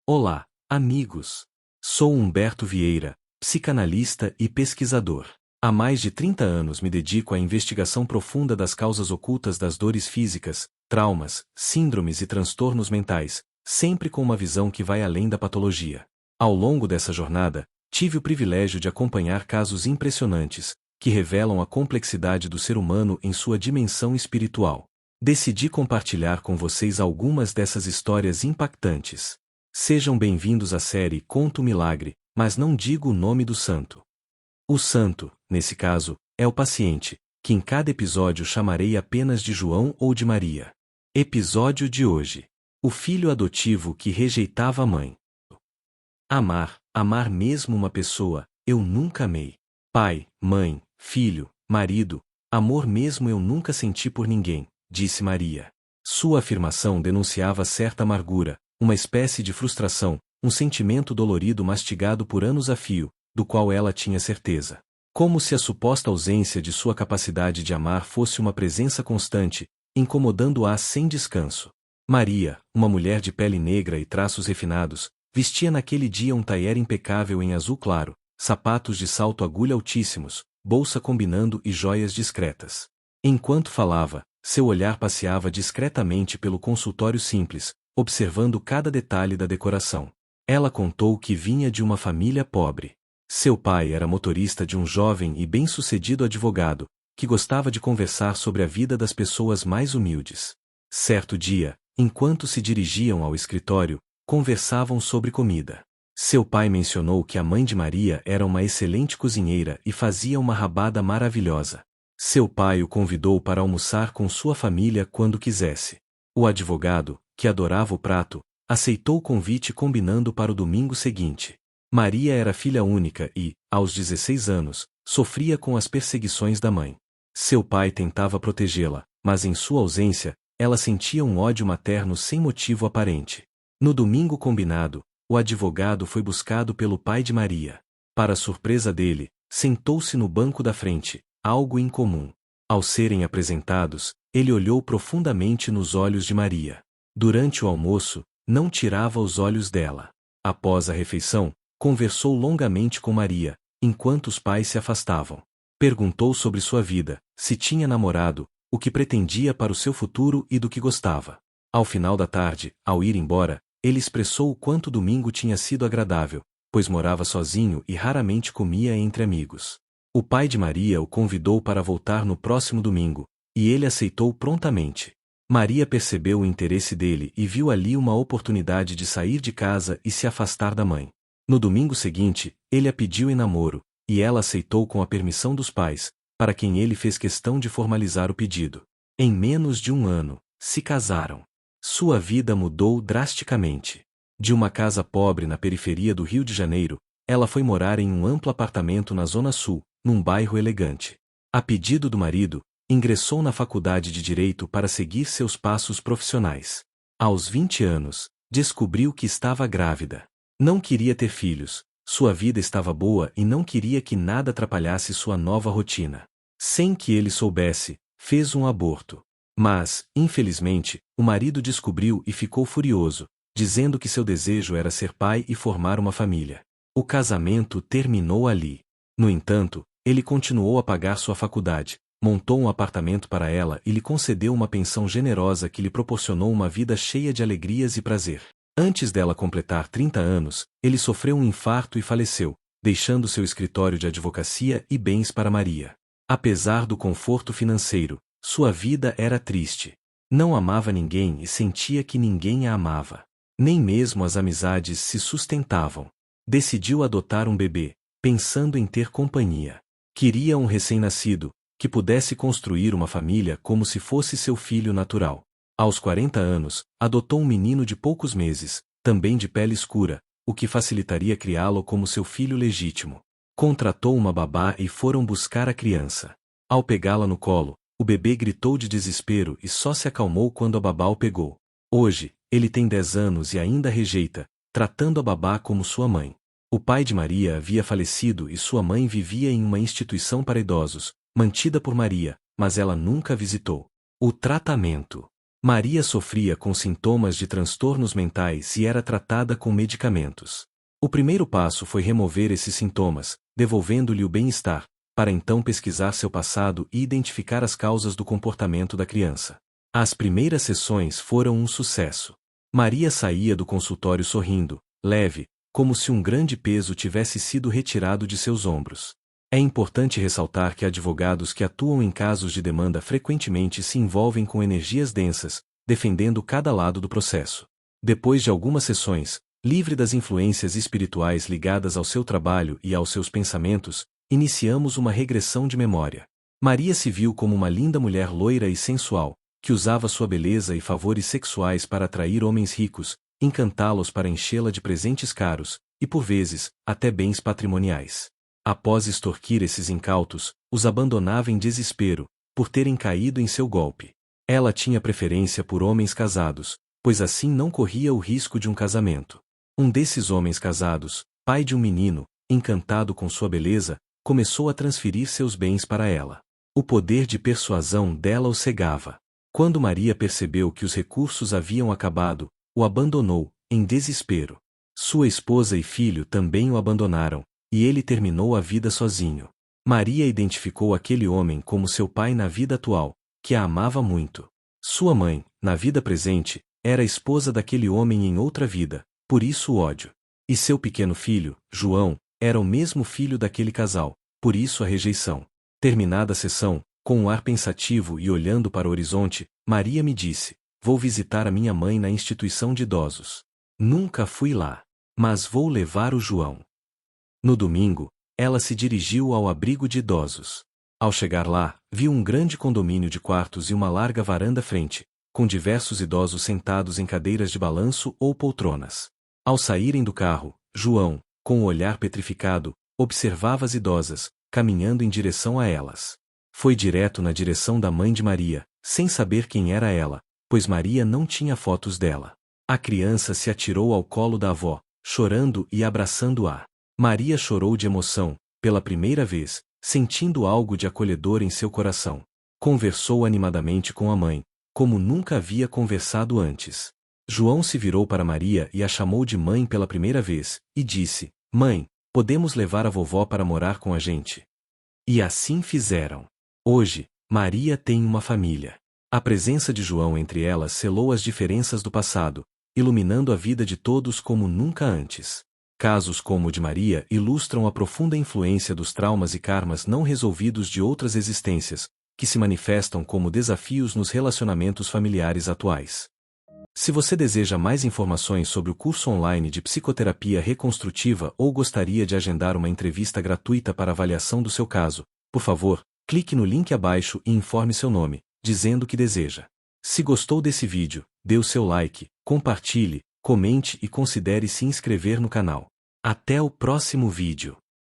Olá, amigos! Sou Humberto Vieira, psicanalista e pesquisador. Há mais de 30 anos me dedico à investigação profunda das causas ocultas das dores físicas, traumas, síndromes e transtornos mentais, sempre com uma visão que vai além da patologia. Ao longo dessa jornada, tive o privilégio de acompanhar casos impressionantes, que revelam a complexidade do ser humano em sua dimensão espiritual. Decidi compartilhar com vocês algumas dessas histórias impactantes. Sejam bem-vindos à série Conto o Milagre, mas não digo o nome do santo. O santo, nesse caso, é o paciente, que em cada episódio chamarei apenas de João ou de Maria. Episódio de hoje: o filho adotivo que rejeitava a mãe. Amar mesmo uma pessoa, eu nunca amei. Pai, mãe, filho, marido, amor mesmo eu nunca senti por ninguém, disse Maria. Sua afirmação denunciava certa amargura, uma espécie de frustração, um sentimento dolorido mastigado por anos a fio, do qual ela tinha certeza. Como se a suposta ausência de sua capacidade de amar fosse uma presença constante, incomodando-a sem descanso. Maria, uma mulher de pele negra e traços refinados, vestia naquele dia um tailleur impecável em azul claro, sapatos de salto agulha altíssimos, bolsa combinando e joias discretas. Enquanto falava, seu olhar passeava discretamente pelo consultório simples, observando cada detalhe da decoração. Ela contou que vinha de uma família pobre. Seu pai era motorista de um jovem e bem-sucedido advogado, que gostava de conversar sobre a vida das pessoas mais humildes. Certo dia, enquanto se dirigiam ao escritório, conversavam sobre comida. Seu pai mencionou que a mãe de Maria era uma excelente cozinheira e fazia uma rabada maravilhosa. Seu pai o convidou para almoçar com sua família quando quisesse. O advogado, que adorava o prato, aceitou o convite combinando para o domingo seguinte. Maria era filha única e, aos 16 anos, sofria com as perseguições da mãe. Seu pai tentava protegê-la, mas em sua ausência, ela sentia um ódio materno sem motivo aparente. No domingo combinado, o advogado foi buscado pelo pai de Maria. Para surpresa dele, sentou-se no banco da frente, algo incomum. Ao serem apresentados, ele olhou profundamente nos olhos de Maria. Durante o almoço, não tirava os olhos dela. Após a refeição, conversou longamente com Maria, enquanto os pais se afastavam. Perguntou sobre sua vida, se tinha namorado, o que pretendia para o seu futuro e do que gostava. Ao final da tarde, ao ir embora, ele expressou o quanto o domingo tinha sido agradável, pois morava sozinho e raramente comia entre amigos. O pai de Maria o convidou para voltar no próximo domingo, e ele aceitou prontamente. Maria percebeu o interesse dele e viu ali uma oportunidade de sair de casa e se afastar da mãe. No domingo seguinte, ele a pediu em namoro, e ela aceitou com a permissão dos pais, para quem ele fez questão de formalizar o pedido. Em menos de um ano, se casaram. Sua vida mudou drasticamente. De uma casa pobre na periferia do Rio de Janeiro, ela foi morar em um amplo apartamento na Zona Sul, num bairro elegante. A pedido do marido, ingressou na faculdade de Direito para seguir seus passos profissionais. Aos 20 anos, descobriu que estava grávida. Não queria ter filhos, sua vida estava boa e não queria que nada atrapalhasse sua nova rotina. Sem que ele soubesse, fez um aborto. Mas, infelizmente, o marido descobriu e ficou furioso, dizendo que seu desejo era ser pai e formar uma família. O casamento terminou ali. No entanto, ele continuou a pagar sua faculdade, montou um apartamento para ela e lhe concedeu uma pensão generosa que lhe proporcionou uma vida cheia de alegrias e prazer. Antes dela completar 30 anos, ele sofreu um infarto e faleceu, deixando seu escritório de advocacia e bens para Maria. Apesar do conforto financeiro, sua vida era triste. Não amava ninguém e sentia que ninguém a amava. Nem mesmo as amizades se sustentavam. Decidiu adotar um bebê, pensando em ter companhia. Queria um recém-nascido, que pudesse construir uma família como se fosse seu filho natural. Aos 40 anos, adotou um menino de poucos meses, também de pele escura, o que facilitaria criá-lo como seu filho legítimo. Contratou uma babá e foram buscar a criança. Ao pegá-la no colo, o bebê gritou de desespero e só se acalmou quando a babá o pegou. Hoje, ele tem 10 anos e ainda rejeita, tratando a babá como sua mãe. O pai de Maria havia falecido e sua mãe vivia em uma instituição para idosos, mantida por Maria, mas ela nunca a visitou. O tratamento. Maria sofria com sintomas de transtornos mentais e era tratada com medicamentos. O primeiro passo foi remover esses sintomas, devolvendo-lhe o bem-estar, para então pesquisar seu passado e identificar as causas do comportamento da criança. As primeiras sessões foram um sucesso. Maria saía do consultório sorrindo, leve, como se um grande peso tivesse sido retirado de seus ombros. É importante ressaltar que advogados que atuam em casos de demanda frequentemente se envolvem com energias densas, defendendo cada lado do processo. Depois de algumas sessões, livre das influências espirituais ligadas ao seu trabalho e aos seus pensamentos, iniciamos uma regressão de memória. Maria se viu como uma linda mulher loira e sensual, que usava sua beleza e favores sexuais para atrair homens ricos, encantá-los para enchê-la de presentes caros, e por vezes, até bens patrimoniais. Após extorquir esses incautos, os abandonava em desespero, por terem caído em seu golpe. Ela tinha preferência por homens casados, pois assim não corria o risco de um casamento. Um desses homens casados, pai de um menino, encantado com sua beleza, começou a transferir seus bens para ela. O poder de persuasão dela o cegava. Quando Maria percebeu que os recursos haviam acabado, o abandonou, em desespero. Sua esposa e filho também o abandonaram, e ele terminou a vida sozinho. Maria identificou aquele homem como seu pai na vida atual, que a amava muito. Sua mãe, na vida presente, era esposa daquele homem em outra vida, por isso o ódio. E seu pequeno filho, João, era o mesmo filho daquele casal, por isso a rejeição. Terminada a sessão, com um ar pensativo e olhando para o horizonte, Maria me disse: "Vou visitar a minha mãe na instituição de idosos. Nunca fui lá, mas vou levar o João." No domingo, ela se dirigiu ao abrigo de idosos. Ao chegar lá, viu um grande condomínio de quartos e uma larga varanda frente, com diversos idosos sentados em cadeiras de balanço ou poltronas. Ao saírem do carro, João, com o olhar petrificado, observava as idosas, caminhando em direção a elas. Foi direto na direção da mãe de Maria, sem saber quem era ela, pois Maria não tinha fotos dela. A criança se atirou ao colo da avó, chorando e abraçando-a. Maria chorou de emoção, pela primeira vez, sentindo algo de acolhedor em seu coração. Conversou animadamente com a mãe, como nunca havia conversado antes. João se virou para Maria e a chamou de mãe pela primeira vez, e disse: "Mãe, podemos levar a vovó para morar com a gente?" E assim fizeram. Hoje, Maria tem uma família. A presença de João entre elas selou as diferenças do passado, iluminando a vida de todos como nunca antes. Casos como o de Maria ilustram a profunda influência dos traumas e karmas não resolvidos de outras existências, que se manifestam como desafios nos relacionamentos familiares atuais. Se você deseja mais informações sobre o curso online de psicoterapia reconstrutiva ou gostaria de agendar uma entrevista gratuita para avaliação do seu caso, por favor, clique no link abaixo e informe seu nome, dizendo que deseja. Se gostou desse vídeo, dê o seu like, compartilhe, comente e considere se inscrever no canal. Até o próximo vídeo.